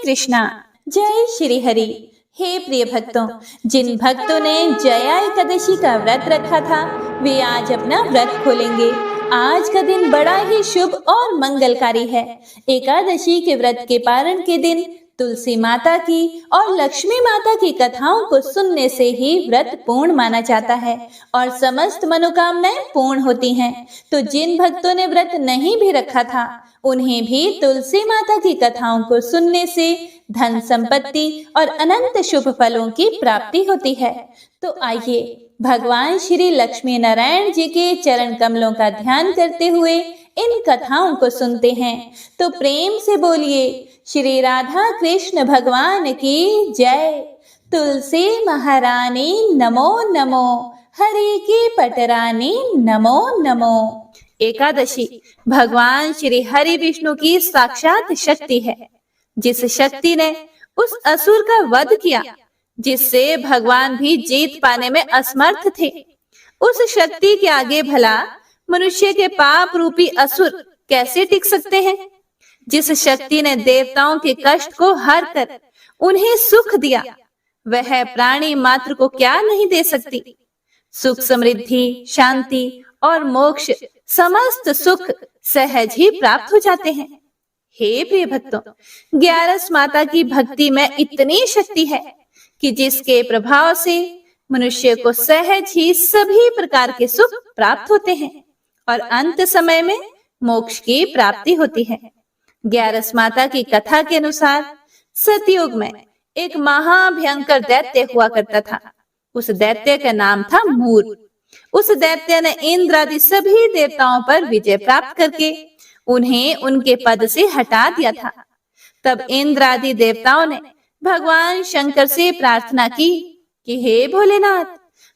कृष्णा। जय श्री हरि। हे प्रिय भक्तों, जिन भक्तों ने जया एकादशी का व्रत रखा था वे आज अपना व्रत खोलेंगे। आज का दिन बड़ा ही शुभ और मंगलकारी है। एकादशी के व्रत के पारण के दिन तुलसी माता की और लक्ष्मी माता की कथाओं को सुनने से ही व्रत पूर्ण माना जाता है और समस्त मनोकामनाएं पूर्ण होती हैं। तो जिन भक्तों ने व्रत नहीं भी रखा था उन्हें भी तुलसी माता की कथाओं को सुनने से धन संपत्ति और अनंत शुभ फलों की प्राप्ति होती है। तो आइए भगवान श्री लक्ष्मी नारायण जी के चरण कमलों का ध्यान करते हुए इन कथाओं को सुनते हैं। तो प्रेम से बोलिए श्री राधा कृष्ण भगवान की जय। तुलसी महारानी नमो नमो, हरि की पटरानी नमो नमो। एकादशी भगवान श्री हरि विष्णु की साक्षात शक्ति है, जिस शक्ति ने उस असुर का वध किया जिससे भगवान भी जीत पाने में असमर्थ थे। उस शक्ति के आगे भला मनुष्य के पाप रूपी असुर कैसे टिक सकते हैं। जिस शक्ति ने देवताओं के कष्ट को हर कर उन्हें सुख दिया वह प्राणी मात्र को क्या नहीं दे सकती। सुख, समृद्धि, शांति और मोक्ष समस्त सुख सहज ही प्राप्त हो जाते हैं। हे प्रिय भक्तों, 11 माता की भक्ति में इतनी शक्ति है कि जिसके प्रभाव से मनुष्य को सहज ही सभी प्रकार के सुख प्राप्त होते हैं और अंत समय में मोक्ष की प्राप्ति होती है। 11 माता की कथा के अनुसार सतयुग में एक महाभयंकर दैत्य हुआ करता था। उस दैत्य का नाम था मूर। उस दैत्य ने इंद्र आदि सभी देवताओं पर विजय प्राप्त करके उन्हें उनके पद से हटा दिया था। तब इंद्र आदि देवताओं ने भगवान शंकर से प्रार्थना की कि हे भोलेनाथ,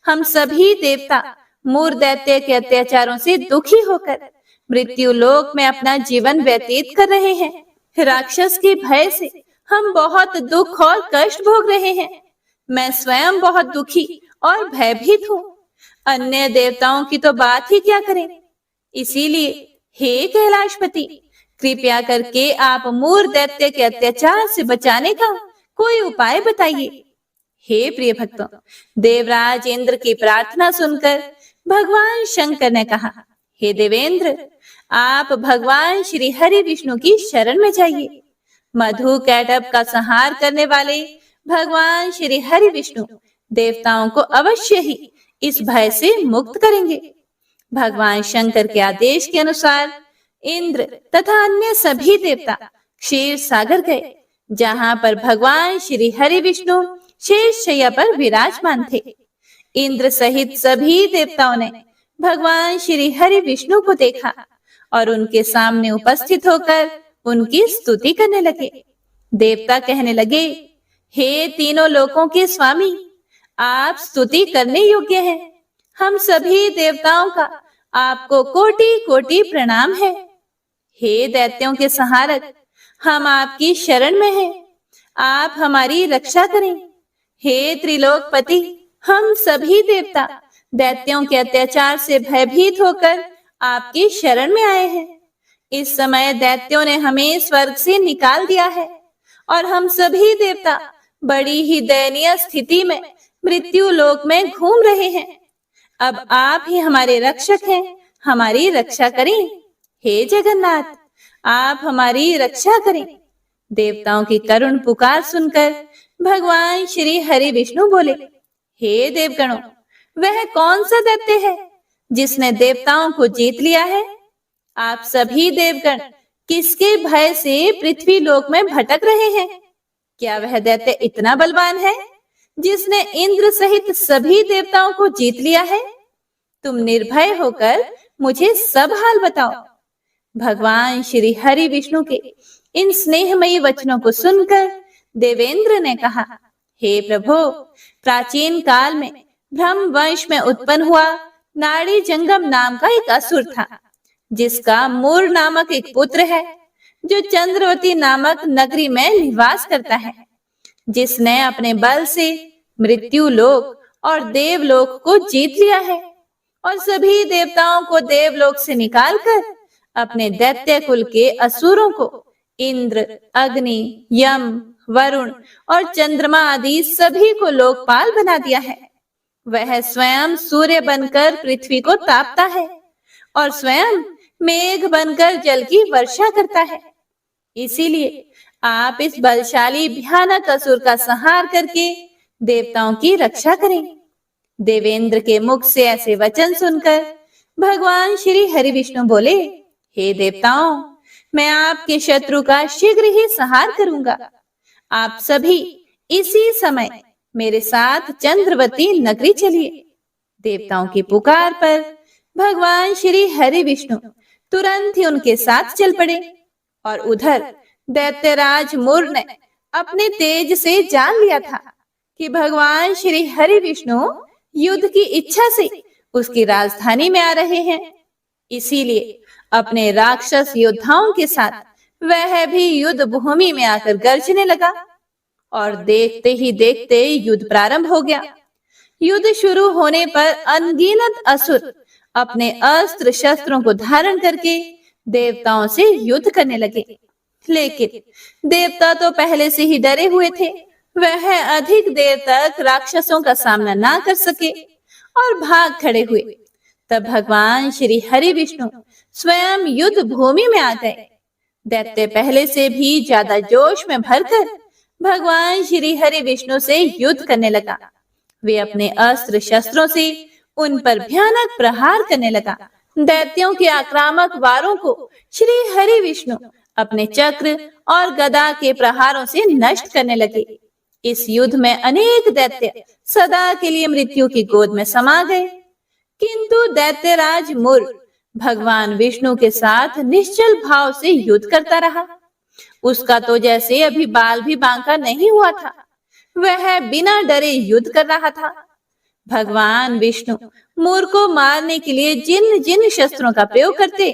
हम सभी देवता मूर दैत्य के अत्याचारों से दुखी होकर मृत्यु लोक में अपना जीवन व्यतीत कर रहे हैं। राक्षस के भय से हम बहुत दुख और कष्ट भोग रहे हैं। मैं स्वयं बहुत दुखी और भयभीत हूँ। अन्य देवताओं की तो बात ही क्या करें। इसीलिए हे कैलाशपति, कृपया करके आप मूर दैत्य के अत्याचार से बचाने का कोई उपाय बताइए। हे प्रिय भक्तों, देवराज इंद्र की प्रार्थना सुनकर भगवान शंकर ने कहा, हे देवेंद्र, आप भगवान श्री हरि विष्णु की शरण में जाइए। मधु कैटभ का संहार करने वाले भगवान श्री हरि विष्णु देवताओं को अवश्य ही इस भय से मुक्त करेंगे। भगवान शंकर के आदेश के अनुसार इंद्र तथा अन्य सभी देवता क्षीर सागर गए, जहां पर भगवान श्री हरि विष्णु शेष शैया पर विराजमान थे। इंद्र सहित सभी देवताओं ने भगवान श्री हरि विष्णु को देखा और उनके सामने उपस्थित होकर उनकी स्तुति करने लगे। देवता कहने लगे, हे तीनों लोकों के स्वामी, आप स्तुति करने योग्य हैं। हम सभी देवताओं का आपको कोटि कोटि प्रणाम है। हे दैत्यों के संहारक, हम आपकी शरण में हैं। आप हमारी रक्षा करें। हे त्रिलोकपति, हम सभी देवता दैत्यों के अत्याचार से भयभीत होकर आपकी शरण में आए हैं। इस समय दैत्यों ने हमें स्वर्ग से निकाल दिया है और हम सभी देवता बड़ी ही दयनीय स्थिति में मृत्यु लोक में घूम रहे हैं। अब आप ही हमारे रक्षक हैं, हमारी रक्षा करें। हे जगन्नाथ, आप हमारी रक्षा करें। देवताओं की करुण पुकार सुनकर भगवान श्री हरि विष्णु बोले, हे देवगणों, वह कौन सा दैत्य है जिसने देवताओं को जीत लिया है। आप सभी देवगण किसके भय से पृथ्वी लोक में भटक रहे हैं। क्या वह दैत्य इतना बलवान है जिसने इंद्र सहित सभी देवताओं को जीत लिया है। तुम निर्भय होकर मुझे सब हाल बताओ। भगवान श्री हरि विष्णु के इन स्नेहमयी वचनों को सुनकर देवेंद्र ने कहा, हे प्रभु, प्राचीन काल में ब्रह्म वंश में उत्पन्न हुआ नाड़ी जंगम नाम का एक असुर था, जिसका मूर नामक एक पुत्र है जो चंद्रवती नामक नगरी में निवास करता है, जिसने अपने बल से मृत्यु लोक और देवलोक को जीत लिया है और सभी देवताओं को देवलोक से निकालकर अपने दैत्य कुल के असुरों को इंद्र, अग्नि, यम, वरुण और चंद्रमा आदि सभी को लोकपाल बना दिया है। वह स्वयं सूर्य बनकर पृथ्वी को तापता है और स्वयं मेघ बनकर जल की वर्षा करता है। इसीलिए आप इस बलशाली भयानक असुर का संहार करके देवताओं की रक्षा करें। देवेंद्र के मुख से ऐसे वचन सुनकर भगवान श्री हरि विष्णु बोले, हे देवताओं, मैं आपके शत्रु का शीघ्र ही संहार करूंगा। आप सभी इसी समय मेरे साथ चंद्रवती नगरी चलिए। देवताओं की पुकार पर भगवान श्री हरि विष्णु तुरंत ही उनके साथ चल पड़े और उधर दैत्यराज मुर ने अपने तेज से जान लिया था कि भगवान श्री हरि विष्णु युद्ध की इच्छा से उसकी राजधानी में आ रहे हैं। इसीलिए अपने राक्षस योद्धाओं के साथ वह भी युद्ध भूमि में आकर गरजने लगा और देखते ही देखते युद्ध प्रारंभ हो गया। युद्ध शुरू होने पर अनगिनत असुर अपने अस्त्र शस्त्रों को धारण करके देवताओं से युद्ध करने लगे, लेकिन देवता तो पहले से ही डरे हुए थे। वह अधिक देर तक राक्षसों का सामना ना कर सके और भाग खड़े हुए। तब भगवान श्री हरि विष्णु स्वयं युद्ध भूमि में आ गए। दैत्य पहले से भी ज्यादा जोश में भरकर भगवान श्री हरि विष्णु से युद्ध करने लगा। वे अपने अस्त्र शस्त्रों से उन पर भयानक प्रहार करने लगा। दैत्यों के आक्रामक वारों को श्री हरि विष्णु अपने चक्र और गदा के प्रहारों से नष्ट करने लगे। इस युद्ध में अनेक दैत्य सदा के लिए मृत्यु की गोद में समा गए, किंतु दैत्यराज मुर भगवान विष्णु के साथ निश्चल भाव से युद्ध करता रहा। उसका तो जैसे अभी बाल भी बांका नहीं हुआ था। वह बिना डरे युद्ध कर रहा था। भगवान विष्णु मुर को मारने के लिए जिन जिन शस्त्रों का प्रयोग करते,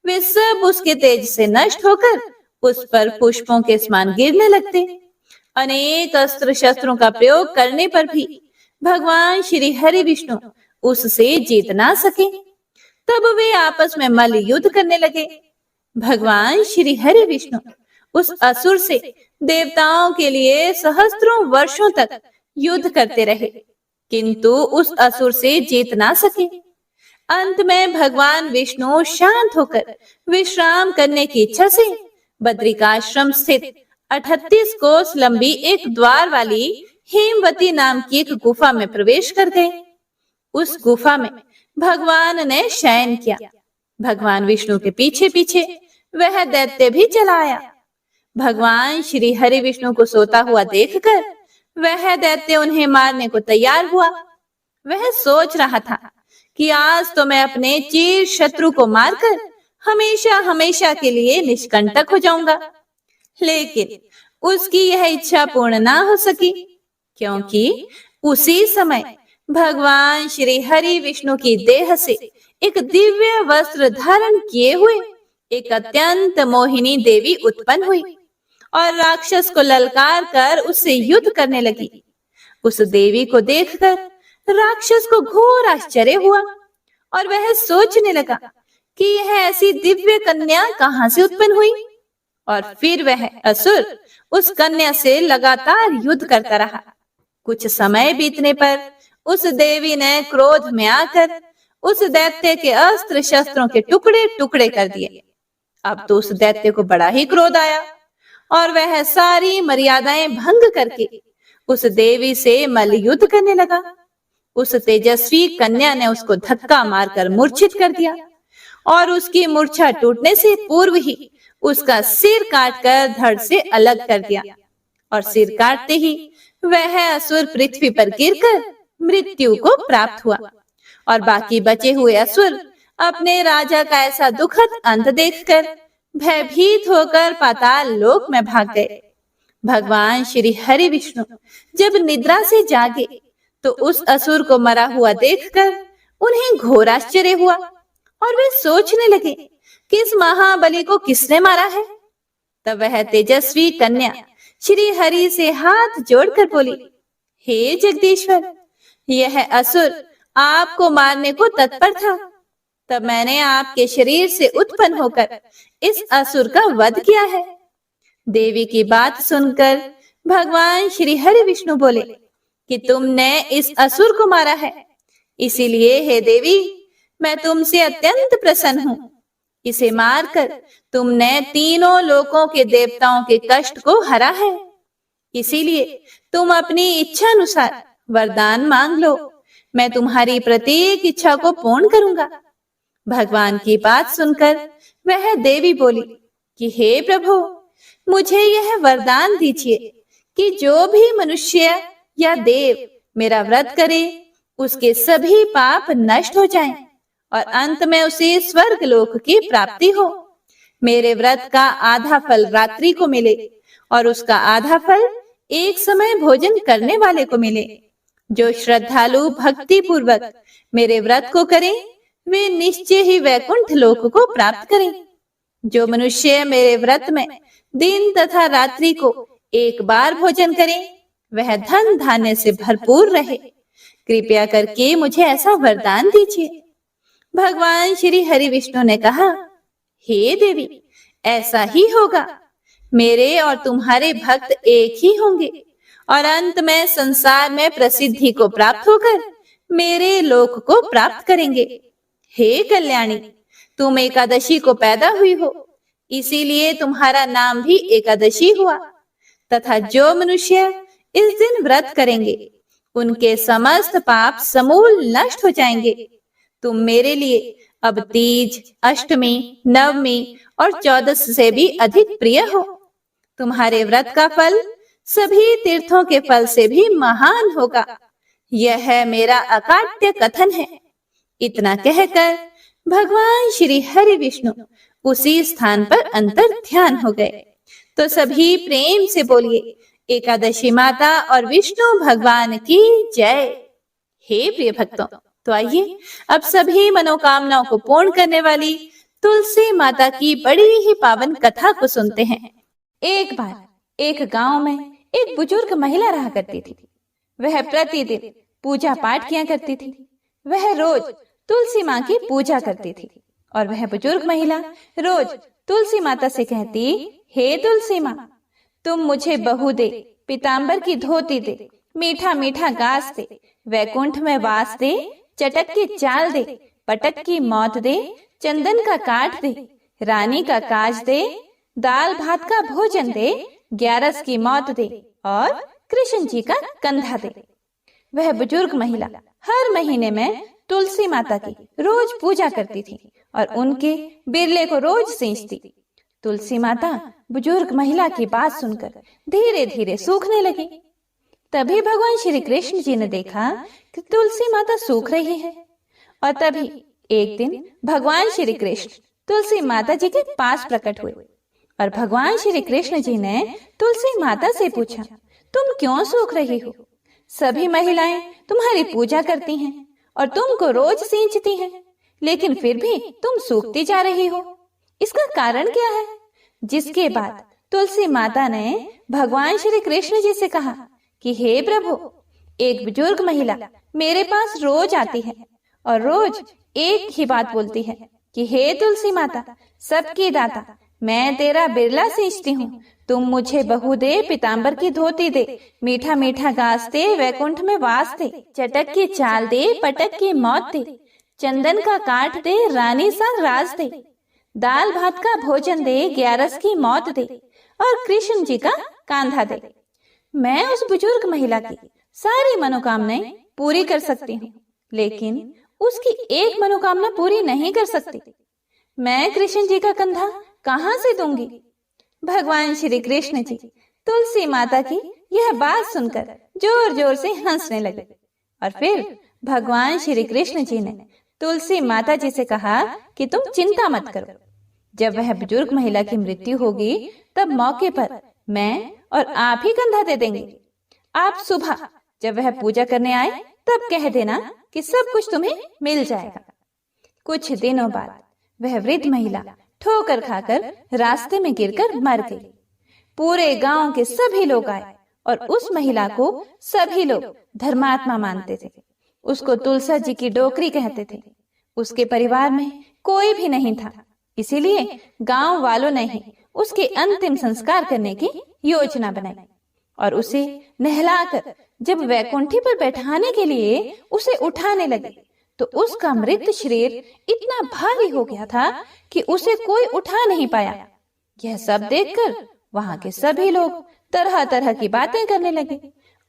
वे सब उसके तेज से नष्ट होकर उस पर पुष्पों के समान गिरने लगते। अनेक अस्त्र शस्त्रों का प्रयोग करने पर भी भगवान श्री हरि विष्णु उससे जीत ना सके। तब वे आपस में मल्ल युद्ध करने लगे। भगवान श्री हरि विष्णु उस असुर से देवताओं के लिए सहस्त्रों वर्षों तक युद्ध करते रहे, किंतु उस असुर से जीत ना सके। अंत में भगवान विष्णु शांत होकर विश्राम करने की इच्छा से बद्रिकाश्रम स्थित 38 कोस लंबी एक द्वार वाली हेमवती नाम की एक गुफा में प्रवेश कर गए। उस गुफा में भगवान ने शयन किया। भगवान विष्णु के पीछे पीछे वह दैत्य भी चला आया। भगवान श्री हरि विष्णु को सोता हुआ देखकर वह दैत्य उन्हें मारने को तैयार हुआ। वह सोच रहा था कि आज तो मैं अपने चिर शत्रु को मारकर हमेशा हमेशा के लिए निष्कंटक हो जाऊंगा। लेकिन उसकी यह इच्छा पूर्ण ना हो सकी, क्योंकि उसी समय भगवान श्री हरि विष्णु की देह से एक दिव्य वस्त्र धारण किए हुए एक अत्यंत मोहिनी देवी उत्पन्न हुई और राक्षस को ललकार कर उससे युद्ध करने लगी। उस देवी को देखकर राक्षस को घोर आश्चर्य हुआ और वह सोचने लगा कि यह ऐसी दिव्य कन्या कहां से उत्पन्न हुई। और फिर वह असुर उस कन्या से लगातार युद्ध करता रहा। कुछ समय बीतने पर उस देवी ने क्रोध में आकर उस दैत्य के अस्त्र शस्त्रों के टुकड़े टुकड़े कर दिए। अब तो उस दैत्य को बड़ा ही क्रोध आया और वह सारी मर्यादाएं भंग करके उस देवी से मल्ल युद्ध करने लगा। उस तेजस्वी कन्या ने उसको धक्का मारकर मूर्छित कर दिया और उसकी मूर्छा टूटने से पूर्व ही उसका सिर काटकर धड़ से अलग कर दिया और सिर काटते ही वह असुर पृथ्वी पर गिरकर मृत्यु को प्राप्त हुआ और बाकी बचे हुए असुर अपने राजा का ऐसा दुखद अंत देखकर भयभीत होकर पाताल लोक में भाग गए। भगवान श्री हरि विष्णु जब निद्रा से जागे तो उस असुर को मरा हुआ देखकर उन्हें घोर आश्चर्य हुआ और वे सोचने लगे कि इस महाबली को किसने मारा है। तब वह तेजस्वी कन्या श्री हरि से हाथ जोड़कर बोली, हे जगदीश्वर, यह असुर आपको मारने को तत्पर था। तब मैंने आपके शरीर से उत्पन्न होकर इस असुर का वध किया है। देवी की बात सुनकर भगवान श्री हरि विष्णु बोले कि तुमने इस असुर को मारा है, इसीलिए हे देवी मैं तुमसे अत्यंत प्रसन्न हूँ। इसे मारकर तुमने तीनों लोकों के देवताओं के कष्ट को हरा है, इसीलिए तुम अपनी इच्छा अनुसार वरदान मांग लो, मैं तुम्हारी प्रत्येक इच्छा को पूर्ण करूंगा। भगवान की बात सुनकर वह देवी बोली कि हे प्रभु, मुझे यह वरदान दीजिए कि जो भी मनुष्य या देव मेरा व्रत करे उसके सभी पाप नष्ट हो जाएं और अंत में उसे स्वर्ग लोक की प्राप्ति हो। मेरे व्रत का आधा फल रात्रि को मिले और उसका आधा फल एक समय भोजन करने वाले को मिले। जो श्रद्धालु भक्ति पूर्वक मेरे व्रत को करें वे निश्चय ही वैकुंठ लोक को प्राप्त करें। जो मनुष्य मेरे व्रत में दिन तथा रात्रि को एक बार भोजन करे वह धन धान्य से भरपूर रहे। कृपया करके मुझे ऐसा वरदान दीजिए। भगवान श्री हरि विष्णु ने कहा, हे देवी ऐसा ही होगा। मेरे और तुम्हारे भक्त एक ही होंगे और अंत में संसार में प्रसिद्धि को प्राप्त होकर मेरे लोक को प्राप्त करेंगे। हे कल्याणी, तुम एकादशी को पैदा हुई हो, इसीलिए तुम्हारा नाम भी एकादशी हुआ। तथा जो मनुष्य इस दिन व्रत करेंगे उनके समस्त पाप समूल नष्ट हो जाएंगे। तुम मेरे लिए अब तीज, अष्टमी, नवमी और 14 से भी अधिक प्रिय हो। तुम्हारे व्रत का फल सभी तीर्थों के फल से भी महान होगा। यह मेरा अकाट्य कथन है। इतना कहकर भगवान श्री हरि विष्णु उसी स्थान पर अंतर ध्यान हो गए। तो सभी प्रेम से बोलिए, एकादशी माता और विष्णु भगवान की जय। हे प्रिय भक्तों, तो आइए अब सभी मनोकामनाओं को पूर्ण करने वाली तुलसी माता की बड़ी ही पावन कथा को सुनते हैं। एक बार एक गांव में एक बुजुर्ग महिला रहा करती थी। वह प्रतिदिन पूजा पाठ किया करती थी। वह रोज तुलसी माँ की पूजा करती थी और वह बुजुर्ग महिला रोज तुलसी माता से कहती, हे तुलसी माँ, तुम मुझे बहू दे, पीताम्बर की धोती दे, मीठा मीठा घास दे, वैकुंठ में वास दे, चटक की चाल दे, पटक की मौत दे, चंदन का काठ दे, रानी का काज दे, दाल भात का भोजन दे, 11 की मौत दे और कृष्ण जी का कंधा दे। वह बुजुर्ग महिला हर महीने में तुलसी माता की रोज पूजा करती थी और उनके बिरले को रोज सींचती। तुलसी माता बुजुर्ग महिला की बात सुनकर धीरे धीरे सूखने लगी। तभी भगवान श्री कृष्ण जी ने देखा कि तुलसी माता सूख रही है और तभी एक दिन भगवान श्री कृष्ण तुलसी माता जी के पास प्रकट हुए और भगवान श्री कृष्ण जी ने तुलसी माता से पूछा, तुम क्यों सूख रही हो? सभी महिलाएं तुम्हारी पूजा करती हैं और तुमको रोज सींचती हैं, लेकिन फिर भी तुम सूखती जा रही हो। इसका कारण क्या है? जिसके बाद तुलसी माता ने भगवान श्री कृष्ण जी से कहा कि हे प्रभु, एक बुजुर्ग महिला मेरे पास रोज आती है और रोज एक ही बात बोलती है कि हे तुलसी माता, सबकी दाता, मैं तेरा बिरला सींचती हूँ, तुम मुझे बहू दे, पीताम्बर की धोती दे, मीठा मीठा घास दे, वैकुंठ में वास दे, चटक की चाल दे, पटक की मौत दे, चंदन का काठ दे, रानी सा राज दे, दाल भात का भोजन दे, 11 की मौत दे और कृष्ण जी का कांधा दे। मैं उस बुजुर्ग महिला की सारी मनोकामनाएं पूरी कर सकती हूँ, लेकिन उसकी एक मनोकामना पूरी नहीं कर सकती। मैं कृष्ण जी का कंधा कहाँ से दूंगी? भगवान श्री कृष्ण जी तुलसी माता की यह बात सुनकर जोर जोर से हंसने लगे और फिर भगवान श्री कृष्ण जी ने तुलसी माता जी से कहा कि तुम चिंता मत करो, जब वह बुजुर्ग महिला की मृत्यु होगी तब मौके पर मैं और आप ही कंधा दे देंगे। आप सुबह जब वह पूजा करने आए तब कह देना कि सब कुछ तुम्हें मिल जाएगा। कुछ दिनों बाद वह वृद्ध महिला ठोकर खाकर रास्ते में गिरकर मर गई। पूरे गांव के सभी लोग आए और उस महिला को सभी लोग धर्मात्मा मानते थे। उसको तुलसा जी की डोकरी कहते थे। उसके परिवार में कोई भी नहीं था, इसीलिए गांव वालों ने ही उसके अंतिम संस्कार करने की योजना बनाई। और उसे नहलाकर जब वैकुंठी पर बैठाने के लिए उसे उठाने लगे तो उसका मृत शरीर इतना भारी हो गया था कि उसे कोई उठा नहीं पाया। यह सब देखकर वहां के सभी लोग तरह तरह की बातें करने लगे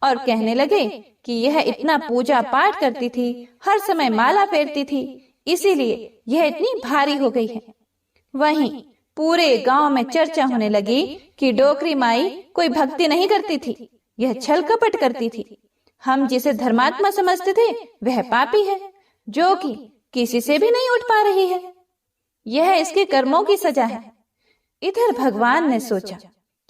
और कहने लगे कि यह इतना पूजा पाठ करती थी, हर समय माला फेरती थी, इसीलिए यह इतनी भारी हो गई है। वहीं पूरे गांव में चर्चा होने लगी कि डोकरी माई कोई भक्ति नहीं करती थी, यह छल कपट करती थी। हम जिसे धर्मात्मा समझते थे वह पापी है, जो कि किसी से भी नहीं उठ पा रही है। यह इसके कर्मों की सजा है। इधर भगवान ने सोचा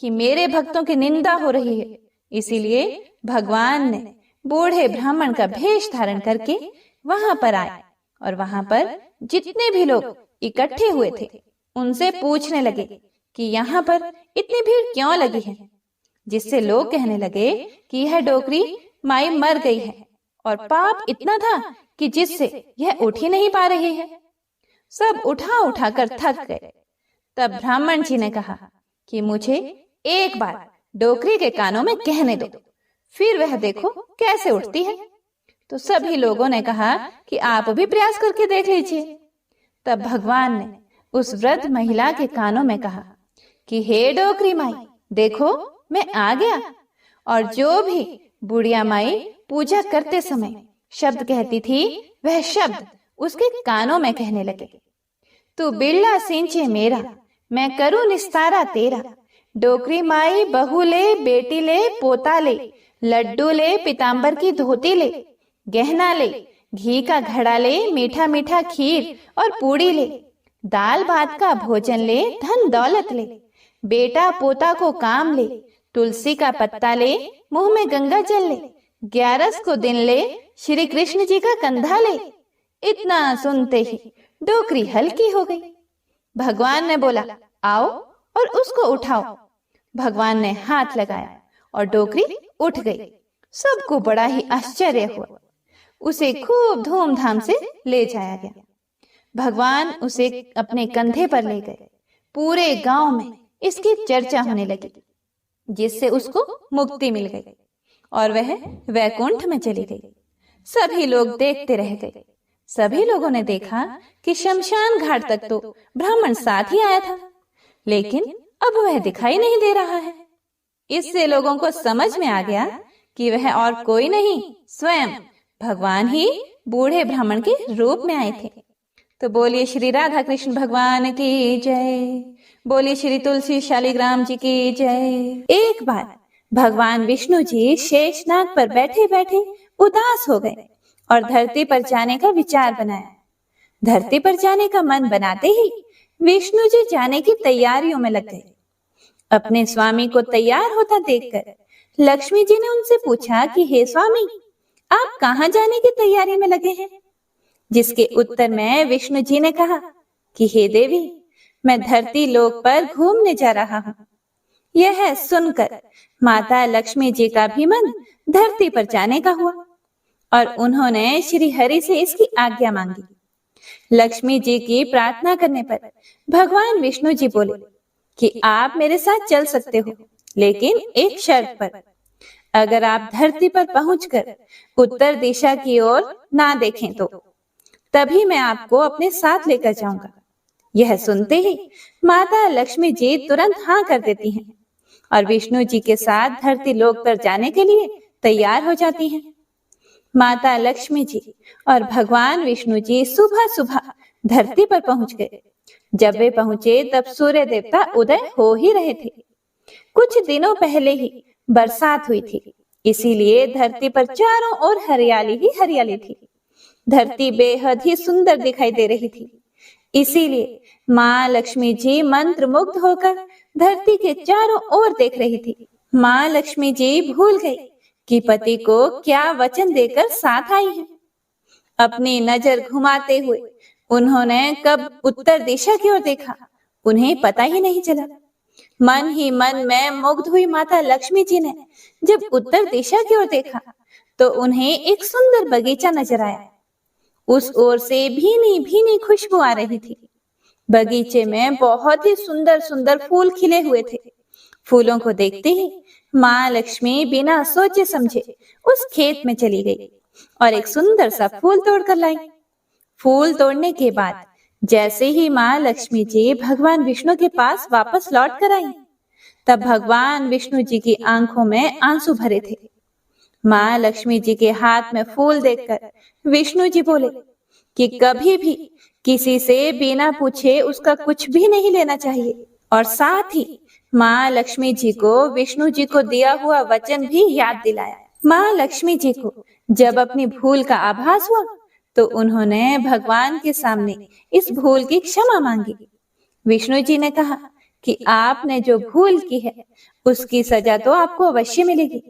कि मेरे भक्तों की निंदा हो रही है, इसीलिए भगवान ने बूढ़े ब्राह्मण का भेष धारण करके वहां पर आए और वहां पर जितने भी लोग इकट्ठे हुए थे उनसे पूछने लगे कि यहाँ पर इतनी भीड़ क्यों लगी है, जिससे लोग कहने लगे कि यह डोकरी माई मर गई है और पाप इतना था कि जिससे यह उठ ही नहीं पा रही है। सब उठा उठा कर थक गए। तब ब्राह्मण जी ने कहा कि मुझे एक बार डोकरी के कानों में कहने दो, फिर वह देखो कैसे उठती है। तो सभी लोगों ने कहा कि आप भी प्रयास करके देख लीजिए। तब भगवान ने उस वृद्ध महिला के कानों में कहा कि हे डोकरी माई, देखो मैं आ गया। और जो भी बुढ़िया माई पूजा करते समय शब्द कहती थी वह शब्द उसके कानों में कहने लगे, तू बिरला सिंचे मेरा, मैं करूं निस्तारा तेरा। डोकरी माई बहू ले, बेटी ले, पोता ले, लड्डू ले, पीताम्बर की धोती ले, गहना ले, घी का घड़ा ले, मीठा मीठा खीर और पूड़ी ले, दाल भात का भोजन ले, धन दौलत ले, बेटा पोता को काम ले, तुलसी का पत्ता ले, मुंह में गंगा जल ले, 11 को दिन ले, श्री कृष्ण जी का कंधा ले। इतना सुनते ही डोकरी हल्की हो गई। भगवान ने बोला, आओ और उसको उठाओ। भगवान ने हाथ लगाया और डोकरी उठ गई। सबको बड़ा ही आश्चर्य हुआ। उसे खूब धूमधाम से ले जाया गया। भगवान उसे अपने कंधे पर ले गए। पूरे गांव में इसकी चर्चा होने लगी, जिससे उसको मुक्ति मिल गई और वह वैकुंठ में चली गई। सभी लोग देखते रह गए। सभी लोगों ने देखा कि शमशान घाट तक तो ब्राह्मण साथ ही आया था, लेकिन अब वह दिखाई नहीं दे रहा है। इससे लोगों को समझ में आ गया कि वह और कोई नहीं, स्वयं भगवान ही बूढ़े ब्राह्मण के रूप में आए थे। तो बोलिए श्री राधा कृष्ण भगवान की जय, बोलिए श्री तुलसी शालिग्राम जी की जय। एक बार भगवान विष्णु जी शेषनाग पर बैठे बैठे उदास हो गए और धरती पर जाने का विचार बनाया। धरती पर जाने का मन बनाते ही विष्णु जी जाने की तैयारियों में लग गए। अपने स्वामी को तैयार होता देखकर लक्ष्मी जी ने उनसे पूछा कि हे स्वामी, आप कहाँ जाने की तैयारी में लगे हैं? जिसके उत्तर में विष्णु जी ने कहा कि हे देवी, मैं धरती लोक पर घूमने जा रहा हूँ। यह सुनकर माता लक्ष्मी जी का भी मन धरती पर जाने का हुआ और उन्होंने श्री हरि से इसकी आज्ञा मांगी। लक्ष्मी जी की प्रार्थना करने पर भगवान विष्णु जी बोले कि आप मेरे साथ चल सकते हो, लेकिन एक शर्त पर। अगर आप धरती पर पहुंचकर उत्तर दिशा की ओर ना देखें तो तभी मैं आपको अपने साथ लेकर जाऊंगा। यह सुनते ही माता लक्ष्मी जी तुरंत हाँ कर देती हैं और विष्णु जी के साथ धरती लोक पर जाने के लिए तैयार हो जाती हैं। माता लक्ष्मी जी और भगवान विष्णु जी सुबह सुबह धरती पर पहुंच गए। जब वे पहुंचे तब सूर्य देवता उदय हो ही रहे थे। कुछ दिनों पहले ही बरसात हुई थी, इसीलिए धरती पर चारों ओर हरियाली ही हरियाली थी। धरती बेहद ही सुंदर दिखाई दे रही थी। इसीलिए माँ लक्ष्मी जी मंत्र मुग्ध होकर धरती के चारों ओर देख रही थी। माँ लक्ष्मी जी भूल गई कि पति को क्या वचन देकर साथ आई है। अपनी नजर घुमाते हुए उन्होंने कब उत्तर दिशा की ओर देखा, उन्हें पता ही नहीं चला। मन ही मन में मुग्ध हुई माता लक्ष्मी जी ने जब उत्तर दिशा की ओर देखा तो उन्हें एक सुंदर बगीचा नजर आया। उस ओर से भीनी भीनी खुशबू आ रही थी। बगीचे में बहुत ही सुंदर सुंदर फूल खिले हुए थे। फूलों को देखते ही माँ लक्ष्मी बिना सोचे समझे उस खेत में चली गई और एक सुंदर सा फूल तोड़कर लाई। फूल तोड़ने के बाद जैसे ही माँ लक्ष्मी जी भगवान विष्णु के पास वापस लौट कर आई, तब भगवान विष्णु जी की आंखों में आंसू भरे थे। माँ लक्ष्मी जी के हाथ में फूल देखकर विष्णु जी बोले कि कभी भी किसी से बिना पूछे उसका कुछ भी नहीं लेना चाहिए, और साथ ही माँ लक्ष्मी जी को विष्णु जी को दिया हुआ वचन भी याद दिलाया। माँ लक्ष्मी जी को जब अपनी भूल का आभास हुआ तो उन्होंने भगवान के सामने इस भूल की क्षमा मांगी। विष्णु जी ने कहा कि आपने जो भूल की है उसकी सजा तो आपको अवश्य मिलेगी।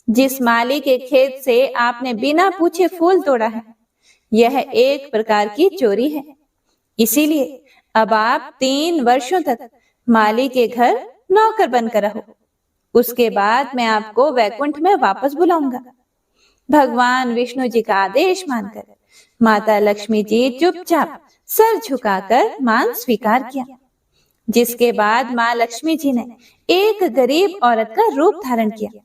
जिस माली के खेत से आपने बिना पूछे फूल तोड़ा है, यह एक प्रकार की चोरी है। इसीलिए अब आप 3 वर्षों तक माली के घर नौकर बनकर रहो। उसके बाद मैं आपको वैकुंठ में वापस बुलाऊंगा। भगवान विष्णु जी का आदेश मानकर माता लक्ष्मी जी चुपचाप सर झुकाकर मान स्वीकार किया। जिसके बाद माँ लक्ष्मी जी ने एक गरीब औरत का रूप धारण किया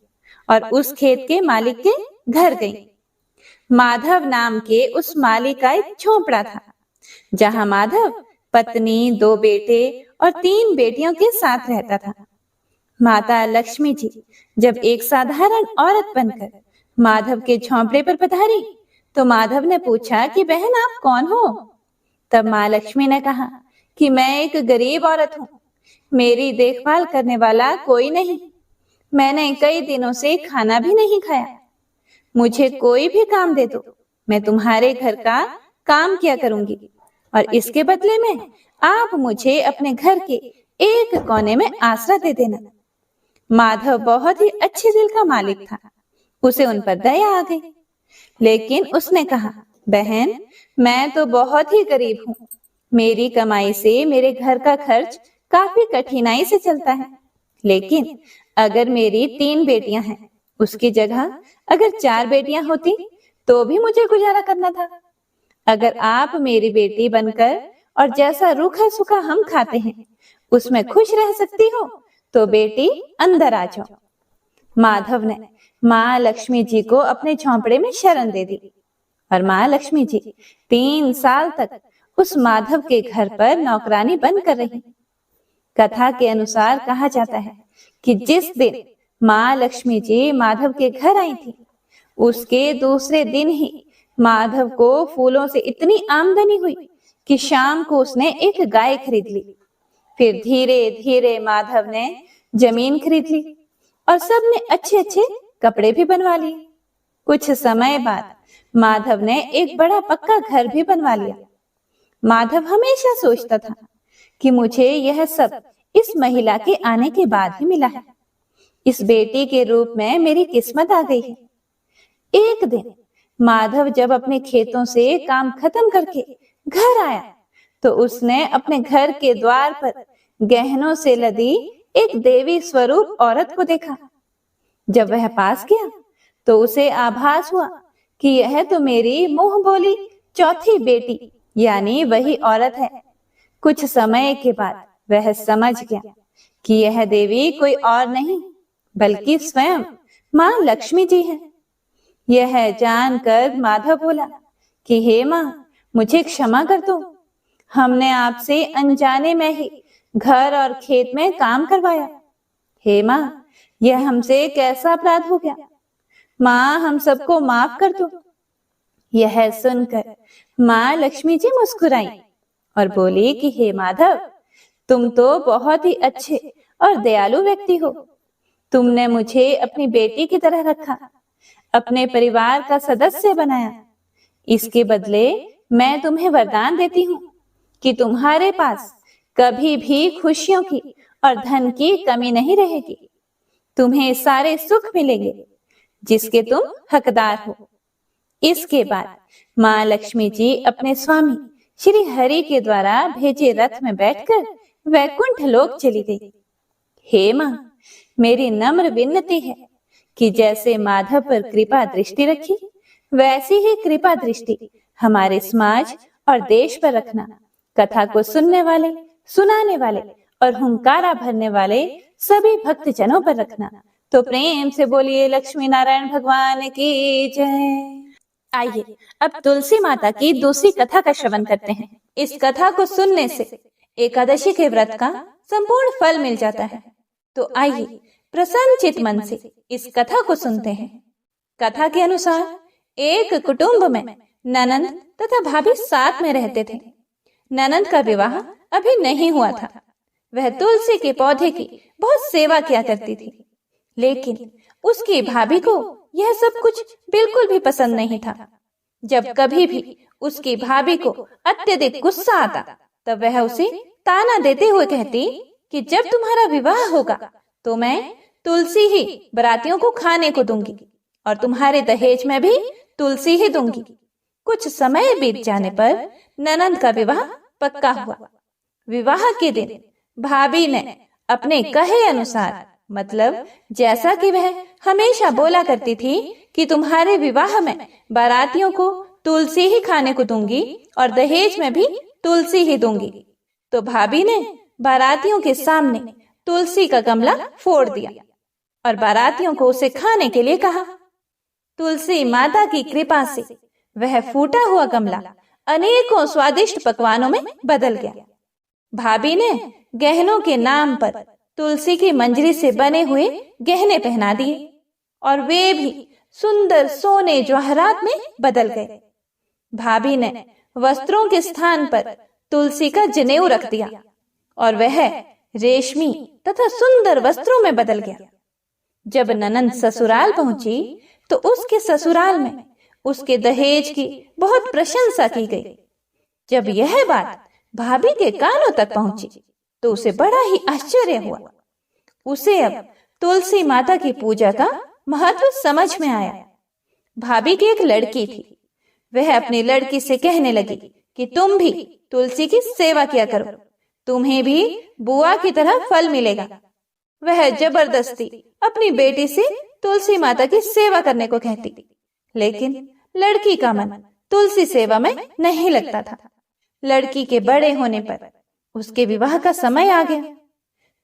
और उस खेत के मालिक के घर गई। माधव नाम के उस मालिक का एक झोंपड़ा था, जहां माधव पत्नी, 2 बेटे और 3 बेटियों के साथ रहता था। माता लक्ष्मी जी जब एक साधारण औरत बनकर माधव के झोंपड़े पर पधारी तो माधव ने पूछा कि बहन आप कौन हो? तब माँ लक्ष्मी ने कहा कि मैं एक गरीब औरत हूँ, मेरी देखभाल करने वाला कोई नहीं, मैंने कई दिनों से खाना भी नहीं खाया, मुझे कोई भी काम दे दो, मैं तुम्हारे घर का काम किया करूंगी और इसके बदले में आप मुझे अपने घर के एक कोने में आसरा दे देना। माधव बहुत ही अच्छे दिल का मालिक था, उसे उन पर दया आ गई, लेकिन उसने कहा बहन मैं तो बहुत ही गरीब हूँ, मेरी कमाई से मेरे घर का खर्च काफी कठिनाई से चलता है, लेकिन अगर मेरी 3 बेटियां हैं उसकी जगह अगर 4 बेटियां होती तो भी मुझे गुजारा करना था। अगर आप मेरी बेटी बनकर और जैसा रूखा सूखा हम खाते हैं उसमें खुश रह सकती हो तो बेटी अंदर आ जाओ। माधव ने माँ लक्ष्मी जी को अपने झोंपड़े में शरण दे दी और माँ लक्ष्मी जी 3 साल तक उस माधव के घर पर नौकरानी बनकर रही। कथा के अनुसार कहा जाता है कि जिस दिन माँ लक्ष्मी जी माधव के घर आई थी, उसके दूसरे दिन ही माधव को फूलों से इतनी आमदनी हुई कि शाम को उसने एक गाय खरीद ली। फिर धीरे धीरे माधव ने जमीन खरीद ली और सबने अच्छे अच्छे कपड़े भी बनवा लिए। कुछ समय बाद माधव ने एक बड़ा पक्का घर भी बनवा लिया। माधव हमेशा सोचता था कि मुझे यह सब इस महिला के आने के बाद ही मिला है, इस बेटी के रूप में मेरी किस्मत आ गई है। एक दिन माधव जब अपने खेतों से काम खत्म करके घर आया तो उसने अपने घर के द्वार पर गहनों से लदी एक देवी स्वरूप औरत को देखा। जब वह पास गया तो उसे आभास हुआ कि यह तो मेरी मुंह बोली चौथी बेटी यानी वही औरत है। कुछ समय के बाद वह समझ गया कि यह देवी कोई और नहीं बल्कि स्वयं माँ लक्ष्मी जी है। यह जानकर माधव बोला कि हे माँ मुझे क्षमा कर दो, हमने आपसे अनजाने में ही घर और खेत में काम करवाया। हे माँ यह हमसे कैसा अपराध हो गया, माँ हम सबको माफ कर दो। यह सुनकर माँ लक्ष्मी जी मुस्कुराई और बोली कि हे माधव तुम तो बहुत ही अच्छे और दयालु व्यक्ति हो, तुमने मुझे अपनी बेटी की तरह रखा, अपने परिवार का सदस्य बनाया। इसके बदले मैं तुम्हें वरदान देती हूँ कि तुम्हारे पास कभी भी खुशियों की और धन की कमी नहीं रहेगी, तुम्हें सारे सुख मिलेंगे जिसके तुम हकदार हो। इसके बाद माँ लक्ष्मी जी अपने स्वामी श्री हरि के द्वारा भेजे रथ में बैठकर वैकुंठ लोक चली गई। हे माँ मेरी नम्र विनती है कि जैसे माधव पर कृपा दृष्टि रखी वैसी ही कृपा दृष्टि हमारे समाज और देश पर रखना। कथा को सुनने वाले, सुनाने वाले और हुंकारा भरने वाले सभी भक्तजनों पर रखना। तो प्रेम से बोलिए लक्ष्मी नारायण भगवान की जय। आइए अब तुलसी माता की दूसरी कथा का श्रवण करते हैं। इस कथा को सुनने से एकादशी के व्रत का संपूर्ण फल मिल जाता है। तो आइए प्रसन्न चित मन से इस कथा को सुनते हैं। कथा के अनुसार एक कुटुंब में ननंद तथा भाभी साथ में रहते थे। ननंद का विवाह अभी नहीं हुआ था। वह तुलसी के पौधे की बहुत सेवा किया करती थी, लेकिन उसकी भाभी को यह सब कुछ बिल्कुल भी पसंद नहीं था। जब कभी भी उसकी भाभी को अत्यधिक गुस्सा आता, तब वह उसे ताना देते हुए कहती कि जब तुम्हारा विवाह होगा तो मैं तुलसी ही बरातियों को खाने को दूंगी और तुम्हारे दहेज में भी तुलसी ही दूंगी। कुछ समय बीत जाने पर ननंद का विवाह पक्का हुआ। विवाह के दिन भाभी ने अपने कहे अनुसार, मतलब जैसा कि वह हमेशा बोला करती थी कि तुम्हारे विवाह में बारातियों को तुलसी ही खाने को दूंगी और दहेज में भी तुलसी ही दूंगी, तो भाभी ने बारातियों के सामने तुलसी का गमला फोड़ दिया और बारातियों को उसे खाने के लिए कहा। तुलसी माता की कृपा से वह फूटा हुआ गमला अनेकों स्वादिष्ट पकवानों में बदल गया। भाभी ने गहनों के नाम पर तुलसी की मंजरी से बने हुए गहने पहना दिए और वे भी सुंदर सोने जवाहरात में बदल गए। भाभी ने वस्त्रों के स्थान पर तुलसी का जनेऊ रख दिया और वह रेशमी तथा सुंदर वस्त्रों में बदल गया। जब ननंद ससुराल पहुंची तो उसके ससुराल में उसके दहेज की बहुत प्रशंसा की गई। जब यह बात भाभी के कानों तक पहुंची तो उसे बड़ा ही आश्चर्य हुआ। उसे अब तुलसी माता की पूजा का महत्व समझ में आया। भाभी की एक लड़की थी। वह अपनी लड़की से कहने लगी कि तुम भी तुलसी की सेवा किया करो, तुम्हें भी बुआ की तरह फल मिलेगा। वह जबरदस्ती अपनी बेटी से तुलसी माता की सेवा करने को कहती, लेकिन लड़की का मन तुलसी सेवा में नहीं लगता था। लड़की के बड़े होने पर उसके विवाह का समय आ गया।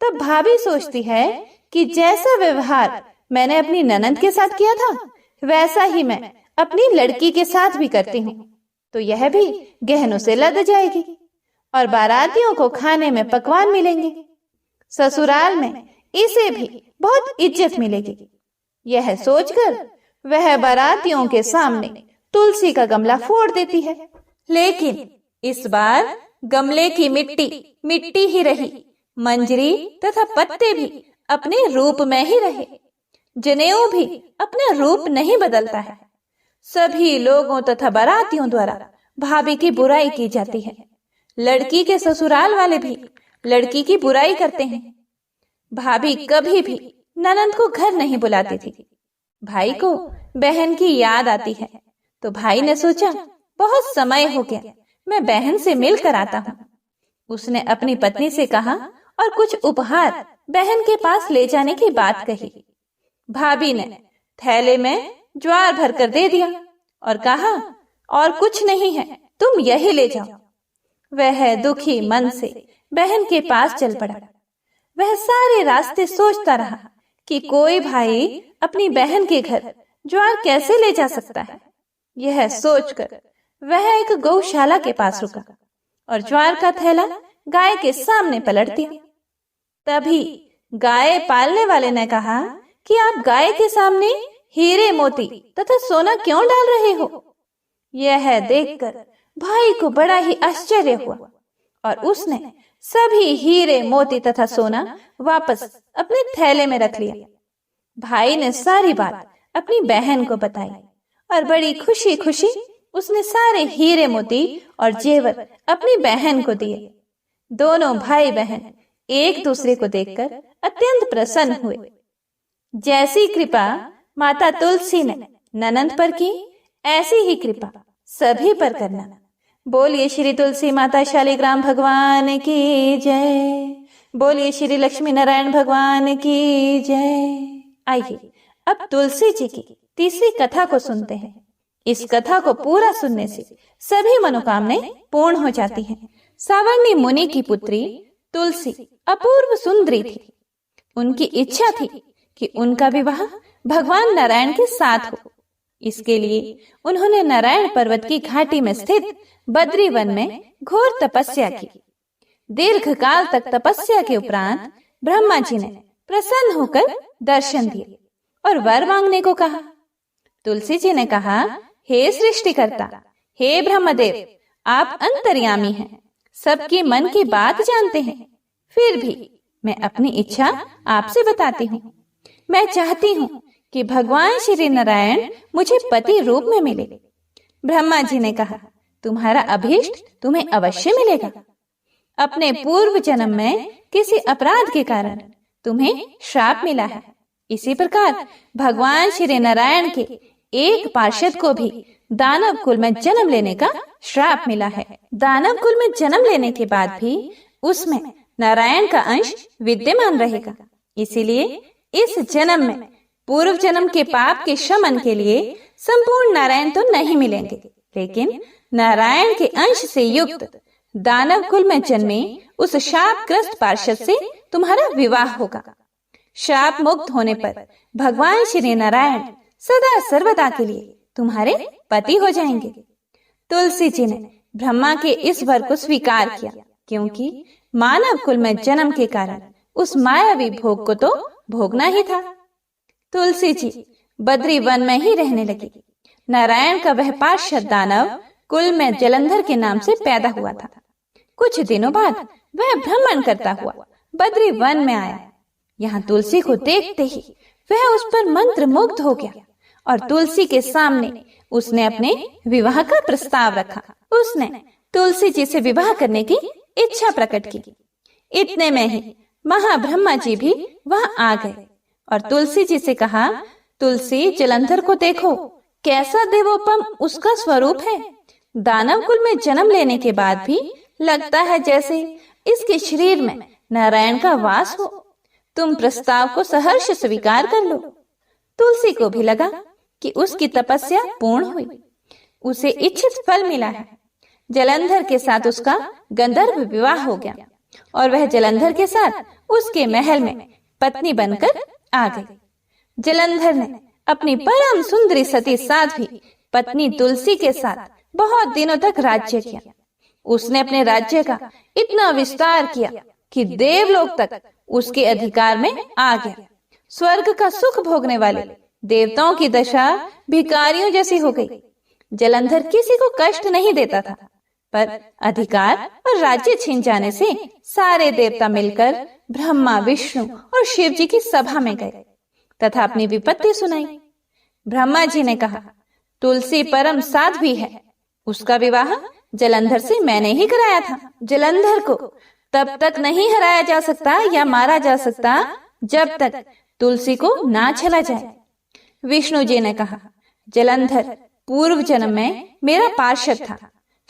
तब भाभी सोचती है कि जैसा व्यवहार मैंने अपनी ननंद के साथ किया था, वैसा ही मैं अपनी लड़की के साथ भी करती हूँ, तो यह भी गहनों से लद जाएगी और बारातियों को खाने में पकवान मिलेंगे। ससुराल में इसे भी बहुत इज्जत मिलेगी। यह सोचकर वह बारातियों के सामने तुलसी का गमला फोड़ देती है, लेकिन इस बार गमले की मिट्टी मिट्टी ही रही, मंजरी तथा पत्ते भी अपने रूप में ही रहे। जनेऊ भी अपना रूप नहीं बदलता है। सभी लोगों तथा बारातियों द्वारा भाभी की बुराई की जाती है। लड़की के ससुराल वाले भी लड़की की बुराई करते हैं। भाभी कभी भी ननंद को घर नहीं बुलाती थी। भाई को बहन की याद आती है, तो भाई ने सोचा बहुत समय हो गया, मैं बहन से मिलकर आता हूँ। उसने अपनी पत्नी से कहा और कुछ उपहार बहन के पास ले जाने की बात कही। भाभी ने थैले में ज्वार भरकर दे दिया और कहा और कुछ नहीं है, तुम यही ले जाओ। वह दुखी मन से बहन के पास चल पड़ा। वह सारे रास्ते सोचता रहा कि कोई भाई अपनी बहन के घर ज्वार कैसे ले जा सकता है। यह सोचकर वह एक गौशाला के पास रुका और ज्वार का थैला गाय के सामने पलट दिया। तभी गाय पालने वाले ने कहा कि आप गाय के सामने हीरे मोती तथा सोना क्यों डाल रहे हो? यह देखकर भाई को बड़ा ही आश्चर्य हुआ और उसने सभी हीरे मोती तथा सोना वापस अपने थैले में रख लिया। भाई ने सारी बात अपनी बहन को बताई और बड़ी खुशी खुशी उसने सारे हीरे मोती और जेवर अपनी बहन को दिए। दोनों भाई बहन एक दूसरे को देखकर अत्यंत प्रसन्न हुए। जैसी कृपा माता तुलसी ने ननंद पर की, ऐसी ही कृपा सभी पर करना। बोलिए श्री तुलसी माता शालिग्राम भगवान की जय। बोलिए श्री लक्ष्मी नारायण भगवान की जय। आइए अब तुलसी जी की तीसरी कथा को सुनते हैं। इस कथा को पूरा सुनने से सभी मनोकामनाएं पूर्ण हो जाती हैं। सावर्णी मुनि की पुत्री तुलसी अपूर्व सुंदरी थी। उनकी इच्छा थी कि उनका विवाह भगवान नारायण के साथ हो। इसके लिए उन्होंने नारायण पर्वत की घाटी में स्थित बद्री वन में घोर तपस्या की। दीर्घ काल तक तपस्या के उपरांत ब्रह्मा जी ने प्रसन्न होकर दर्शन दिए और वर मांगने को कहा। तुलसी जी ने कहा, हे सृष्टिकर्ता, हे ब्रह्मदेव, आप अंतर्यामी हैं, सबकी मन की बात जानते हैं। फिर भी मैं अपनी इच्छा आपसे बताती हूँ। मैं चाहती हूँ कि भगवान श्री नारायण मुझे पति रूप में मिले। ब्रह्मा जी ने कहा, तुम्हारा अभीष्ट तुम्हें अवश्य मिलेगा। अपने पूर्व जन्म में किसी अपराध के कारण तुम्हें श्राप मिला है। इसी प्रकार भगवान श्री नारायण के एक पार्षद को भी दानव कुल में जन्म लेने का श्राप मिला है। दानव कुल में जन्म लेने के बाद भी उसमें नारायण का अंश विद्यमान रहेगा। इसीलिए इस जन्म में पूर्व जन्म के पाप के शमन के लिए संपूर्ण नारायण तो नहीं मिलेंगे, लेकिन नारायण के अंश से युक्त दानव कुल में जन्मे उस शापग्रस्त पार्षद से तुम्हारा विवाह होगा। शाप मुक्त होने पर भगवान श्री नारायण सदा सर्वदा के लिए तुम्हारे पति हो जाएंगे। तुलसी जी ने ब्रह्मा के इस वर को स्वीकार किया, क्योंकि मानव कुल में जन्म के कारण उस मायावी भोग को तो भोगना ही था। तुलसी जी बद्री वन में ही रहने लगी। नारायण का वह पार्षद दानव कुल में जलंधर के नाम से पैदा हुआ था। कुछ दिनों बाद वह भ्रमण करता हुआ बद्री वन में आया। यहाँ तुलसी को देखते ही वह उस पर मंत्र मुग्ध हो गया और तुलसी के सामने उसने अपने विवाह का प्रस्ताव रखा। उसने तुलसी जी से विवाह करने की इच्छा प्रकट की। इतने में ही महाब्रह्मा जी भी वहां आ गए और तुलसी जी से कहा, तुलसी, जलंधर को देखो, कैसा देवोपम उसका स्वरूप है। दानव कुल में जन्म लेने के बाद भी लगता है जैसे इसके शरीर में नारायण का वास हो। तुम प्रस्ताव को सहर्ष स्वीकार कर लो। तुलसी को भी लगा कि उसकी तपस्या पूर्ण हुई, उसे इच्छित फल मिला है। जलंधर के साथ उसका गंधर्व विवाह हो गया और वह जलंधर के साथ उसके महल में पत्नी बनकर आ गई। जलंधर ने अपनी परम सुंदरी सती साध्वी पत्नी तुलसी के साथ बहुत दिनों तक राज्य किया। उसने अपने राज्य का इतना विस्तार किया कि देवलोक तक उसके अधिकार में आ गया। स्वर्ग का सुख भोगने वाले देवताओं की दशा भिखारियों जैसी हो गई। जलंधर किसी को कष्ट नहीं देता था, पर अधिकार और राज्य छीन जाने से सारे देवता मिलकर ब्रह्मा, विष्णु और शिव जी की सभा में गए तथा अपनी विपत्ति सुनाई। ब्रह्मा जी ने कहा, तुलसी परम साध्वी है, उसका विवाह जलंधर से मैंने ही कराया था। जलंधर को तब तक नहीं हराया जा सकता या मारा जा सकता जब तक तुलसी को ना छला जाए। विष्णु जी ने कहा, जलंधर पूर्व जन्म में मेरा पार्षद था।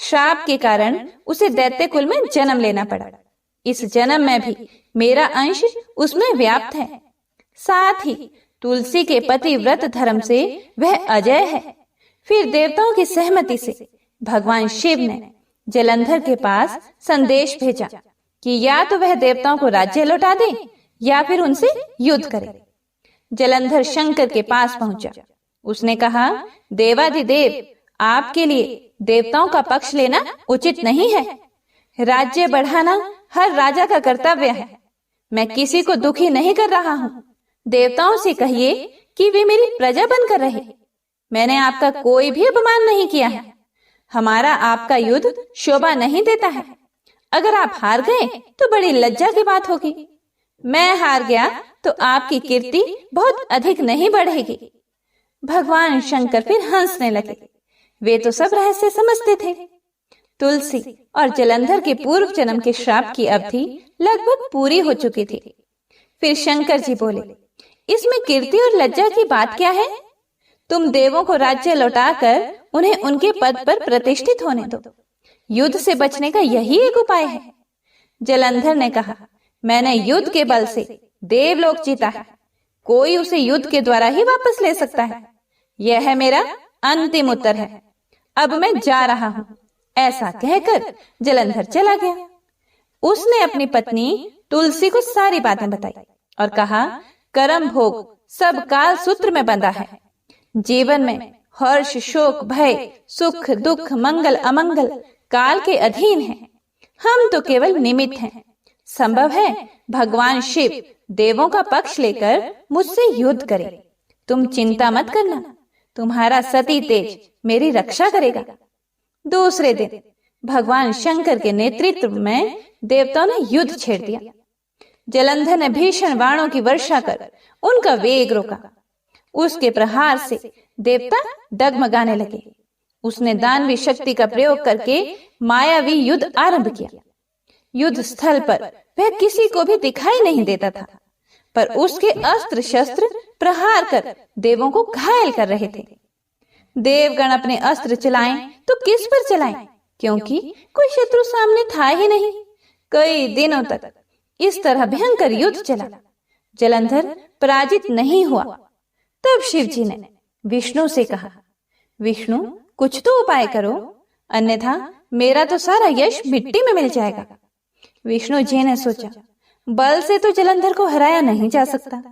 श्राप के कारण उसे दैत्य कुल में जन्म लेना पड़ा। इस जन्म में भी मेरा अंश उसमें व्याप्त है। साथ ही तुलसी के पतिव्रत धर्म से वह अजय है। फिर देवताओं की सहमति से भगवान शिव ने जलंधर के पास संदेश भेजा कि या तो वह देवताओं को राज्य लौटा दे या फिर उनसे युद्ध करे। जलंधर शंकर के पास पहुंचा। उसने कहा, देवाधिदेव, आपके लिए देवताओं का पक्ष लेना उचित नहीं है। राज्य बढ़ाना हर राजा का कर्तव्य है। मैं किसी को दुखी नहीं कर रहा हूँ। देवताओं से कहिए कि वे मेरी प्रजा बनकर रहे। मैंने आपका कोई भी अपमान नहीं किया है। हमारा आपका युद्ध शोभा नहीं देता है। अगर आप हार गए तो बड़ी लज्जा की बात होगी। मैं हार गया तो आपकी कीर्ति बहुत अधिक नहीं बढ़ेगी। भगवान शंकर फिर हंसने लगे। वे तो सब रहस्य समझते थे। तुलसी और जलंधर के पूर्व जन्म के श्राप की अवधि लगभग पूरी हो चुकी थी। फिर शंकर जी बोले, इसमें कीर्ति और लज्जा की बात क्या है? तुम देवों को राज्य लौटाकर उन्हें उनके पद पर प्रतिष्ठित होने दो। युद्ध से बचने का यही एक उपाय है। जलंधर ने कहा, मैंने युद्ध के बल से देवलोक जीता है। कोई उसे युद्ध के द्वारा ही वापस ले सकता है। यह है मेरा अंतिम उत्तर है। अब मैं जा रहा हूँ। ऐसा कहकर जलंधर चला गया। उसने अपनी पत्नी तुलसी को सारी बातें बताई और कहा, कर्म भोग सब काल सूत्र में बंधा है। जीवन में हर्ष, शोक, भय, सुख, दुख, मंगल, अमंगल काल के अधीन है। हम तो केवल निमित्त हैं। संभव है भगवान शिव देवों का पक्ष लेकर मुझसे युद्ध करे। तुम चिंता मत करना, तुम्हारा सती तेज मेरी रक्षा करेगा। दूसरे दिन भगवान शंकर के नेतृत्व में देवताओं ने युद्ध छेड़ दिया। जलंधर ने भीषण बाणों की वर्षा कर उनका वेग रोका। उसके प्रहार से देवता डगमगाने लगे। उसने दानवी शक्ति का प्रयोग करके मायावी युद्ध आरंभ किया। युद्ध स्थल पर वह किसी को भी दिखाई नहीं देता था, पर उसके अस्त्र शस्त्र प्रहार कर देवों को घायल कर रहे थे। देवगण अपने अस्त्र चलाएं तो किस पर चलाएं, क्योंकि कोई शत्रु सामने था ही नहीं। कई दिनों तक इस तरह भयंकर युद्ध चला। जलंधर पराजित नहीं हुआ। तब शिव जी ने विष्णु से कहा, विष्णु कुछ तो उपाय करो, अन्यथा मेरा तो सारा यश मिट्टी में मिल जाएगा। विष्णु जी ने सोचा, बल से तो जलंधर को हराया नहीं जा सकता,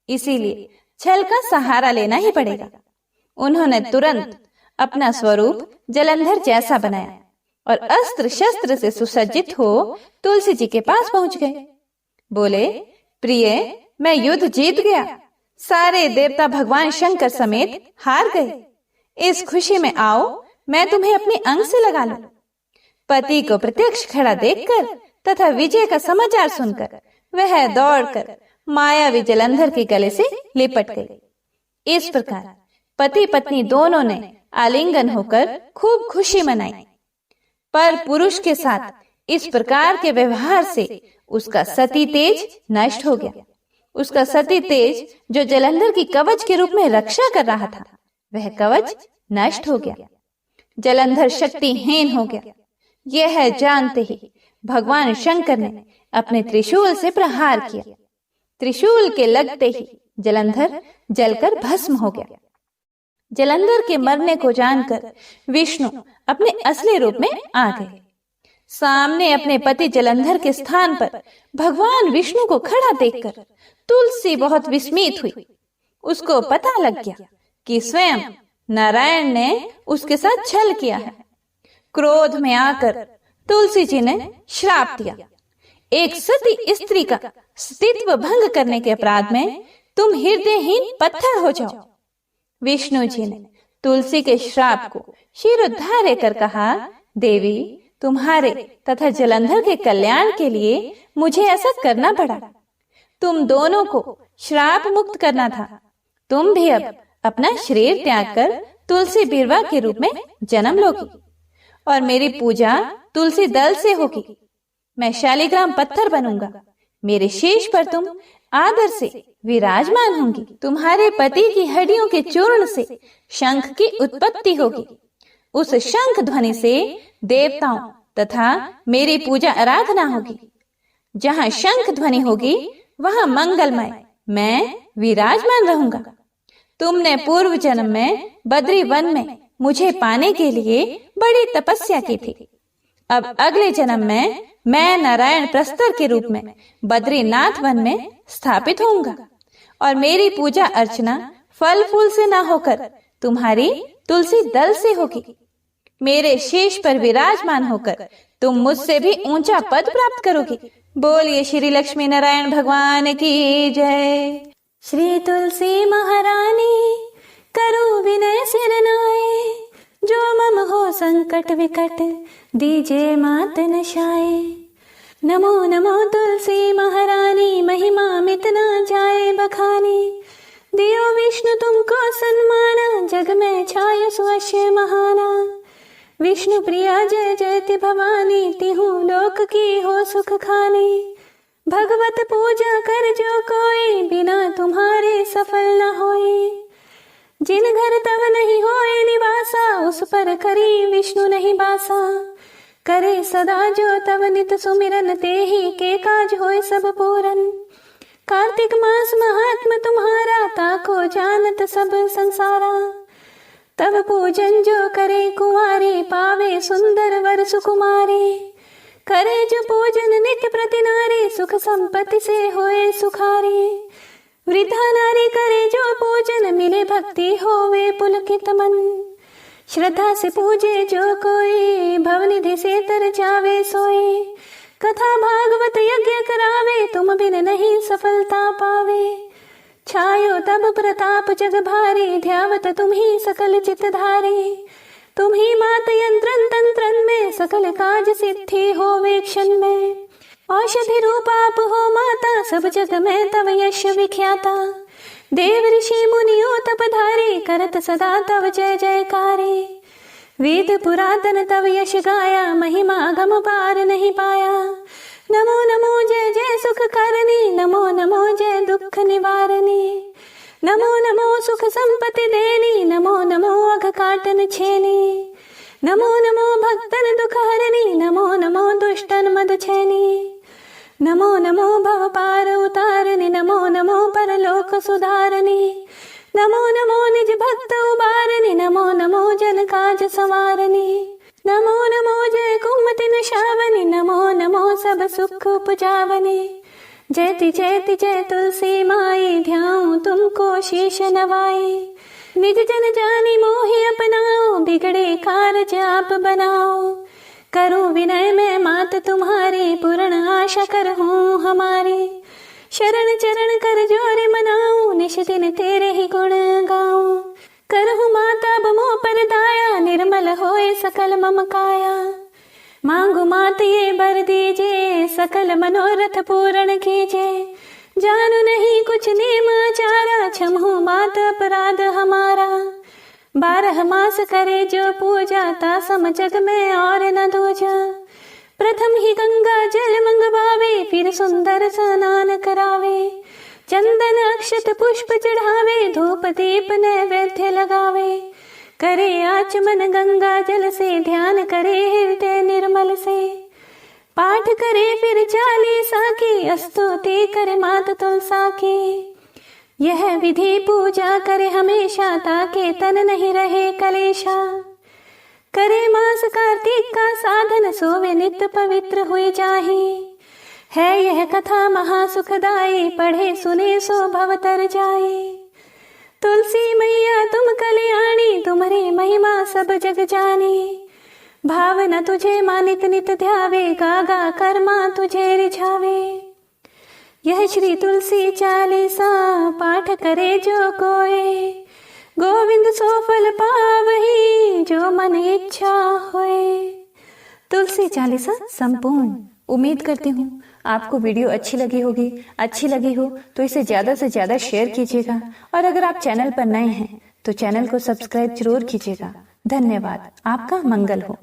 इसीलिए छल का सहारा लेना ही पड़ेगा। उन्होंने तुरंत अपना स्वरूप जलंधर जैसा बनाया और अस्त्र शस्त्र से सुसज्जित हो तुलसी जी के पास पहुंच गए। बोले, प्रिय, मैं युद्ध जीत गया। सारे देवता भगवान शंकर समेत हार गए। इस खुशी में आओ, मैं तुम्हें अपने अंग से लगा लूं। पति को प्रत्यक्ष खड़ा देखकर तथा विजय का समाचार सुनकर वह दौड़कर मायावी जलंधर के गले से लिपट गई। इस प्रकार पति पत्नी दोनों ने आलिंगन होकर खूब खुशी मनाई। पर पुरुष के साथ इस प्रकार के व्यवहार से उसका सती तेज नष्ट हो गया। उसका सती तेज जो जलंधर की कवच के रूप में रक्षा कर रहा था, वह कवच नष्ट हो गया। जलंधर शक्तिहीन हो गया। यह जानते ही भगवान शंकर ने अपने त्रिशूल से प्रहार किया। त्रिशूल के लगते ही जलंधर जलकर भस्म हो गया। जलंधर के मरने को जानकर विष्णु अपने असली रूप में आ गए। सामने अपने पति जलंधर के स्थान पर भगवान विष्णु को खड़ा देखकर तुलसी बहुत विस्मित हुई। उसको पता लग गया कि स्वयं नारायण ने उसके साथ छल किया है। क्रोध में आकर तुलसी जी ने श्राप दिया, एक सती स्त्री का अस्तित्व भंग करने के अपराध में तुम हृदयहीन पत्थर हो जाओ। विष्णु जी ने तुलसी के श्राप को शिरोधार्य कर कहा, देवी, तुम्हारे तथा जलंधर के कल्याण के लिए मुझे ऐसा करना पड़ा। तुम दोनों को श्राप मुक्त करना था। तुम भी अब अपना शरीर त्याग कर तुलसी बिरवा के रूप में जन्म लोगी और मेरी पूजा तुलसी दल से होगी। मैं शालिग्राम पत्थर बनूंगा। मेरे शीश पर तुम आदर से विराजमान होंगी। तुम्हारे पति की हड्डियों के चूर्ण से शंख की उत्पत्ति होगी। उस शंख ध्वनि से देवताओं तथा मेरी पूजा आराधना होगी। जहाँ शंख ध्वनि होगी वहाँ मंगलमय मैं विराजमान रहूंगा। तुमने पूर्व जन्म में बद्री वन में मुझे पाने के लिए बड़ी तपस्या की थी। अब अगले जन्म में मैं नारायण प्रस्तर के रूप में बद्रीनाथ वन में स्थापित होऊंगा और मेरी पूजा अर्चना फल फूल से ना होकर तुम्हारी तुलसी दल से होगी। मेरे शीश पर विराजमान होकर तुम मुझसे भी ऊंचा पद प्राप्त करोगे। बोलिए श्री लक्ष्मी नारायण भगवान की जय। श्री तुलसी महारानी करो विनय सिर नाए, जो मम हो संकट विकट दीजे मात नशाए। नमो नमो तुलसी महारानी, महिमा मिट ना जाए बखानी। दियो विष्णु तुमको सन्माना, जग में छाय सुअश्य महाना। विष्णु प्रिया जय जयति भवानी, तिहु लोक की हो सुख खानी। भगवत पूजा कर जो कोई, बिना तुम्हारे सफल न होए। जिन घर तब नहीं होए निवासा, उस पर करी विष्णु नहीं बासा। करे सदा जो तब नित सुमिरन, ते ही के काज होए सब पूरन। कार्तिक मास महात्म तुम्हारा, ताको जानत सब संसारा। तब पूजन जो करे कुंवारे, पावे सुंदर वर सुकुमारे। करे जो पूजन नित्य प्रति नारी, सुख संपत्ति से होए सुखारी। वृद्धा नारी करे जो पूजन, मिले भक्ति होवे पुलकित मन। श्रद्धा से पूजे जो कोई, भवनिधि से तर जावे सोई। कथा भागवत यज्ञ करावे, तुम बिन नहीं सफलता पावे। छायो तब प्रताप जग भारी, ध्यावत तुम ही सकल चित धारी। तुम ही मात यंत्रन तंत्रन में, सकल काज सिद्धि होवे क्षण में। औषधि रूप आप हो माता, सब जग में तव यश विख्याता। देव ऋषि मुनियो तपधारी, करत सदा तव जय जयकारी। वेद पुरातन तव यश गाया, महिमा अगम पार नहीं पाया। नमो नमो जय जय सुख कारणी, नमो नमो जय दुख निवारणी। नमो नमो सुख संपत्ति देनी, नमो नमो अघ काटन छेनी। नमो नमो भक्तन दुख हरणी, नमो नमो दुष्टन मद छेनी। नमो नमो भव पार उतारनी, नमो नमो परलोक सुधारनी। नमो नमो निज भक्त उबारनी, नमो नमो जन काज संवारनी। नमो नमो जय कुमति नशावनी, नमो नमो सब सुख उपजावनी। जयति जयति जय तुलसी माई, ध्याऊं तुमको शीश नवाई। निज जन जानी मोहि अपनाओ, बिगड़े कारज आप बनाओ। करूं विनय में मात तुम्हारी, पूर्ण आशा करहूं हमारी। शरण चरण कर जोर मनाऊं, निश दिन तेरे ही गुण गाऊं। करहूं माता बमो पर दाया, निर्मल होए सकल मम काया। मांगू मात ये बर दीजे, सकल मनोरथ पूर्ण कीजे। जानू नहीं कुछ नेम आचारा, क्षमहु मात अपराध हमारा। 12 मास करे जो पूजा, ता सम जग में और न दूजा। प्रथम ही गंगा जल मंगवावे, फिर सुंदर स्नान करावे। चंदन अक्षत पुष्प चढ़ावे, धूप दीप नैवेद्य लगावे। करे आचमन गंगा जल से, ध्यान करे हृदय निर्मल से। पाठ करे फिर चालीसा की, स्तुति करे मात तुलसा की। यह विधि पूजा करे हमेशा, ताके तन नहीं रहे कलेशा। करे मास कार्तिक का साधन, सोवे नित्य पवित्र हुई जाही। है यह कथा महासुखदाई, पढ़े सुने सो भव तर जाए। तुलसी मैया तुम कल्याणी, तुम्हारी महिमा सब जग जानी। भावना तुझे मानित नित ध्यावे, गागा कर्मा तुझे रिझावे। यह श्री तुलसी चालीसा, पाठ करे जो कोई। गोविंद सो फल पावही, जो मन इच्छा होए। तुलसी चालीसा संपूर्ण। उम्मीद करती हूँ आपको वीडियो अच्छी लगी होगी। अच्छी लगी हो तो इसे ज़्यादा से ज़्यादा शेयर कीजिएगा, और अगर आप चैनल पर नए हैं तो चैनल को सब्सक्राइब जरूर कीजिएगा। धन्यवाद। आपका मंगल हो।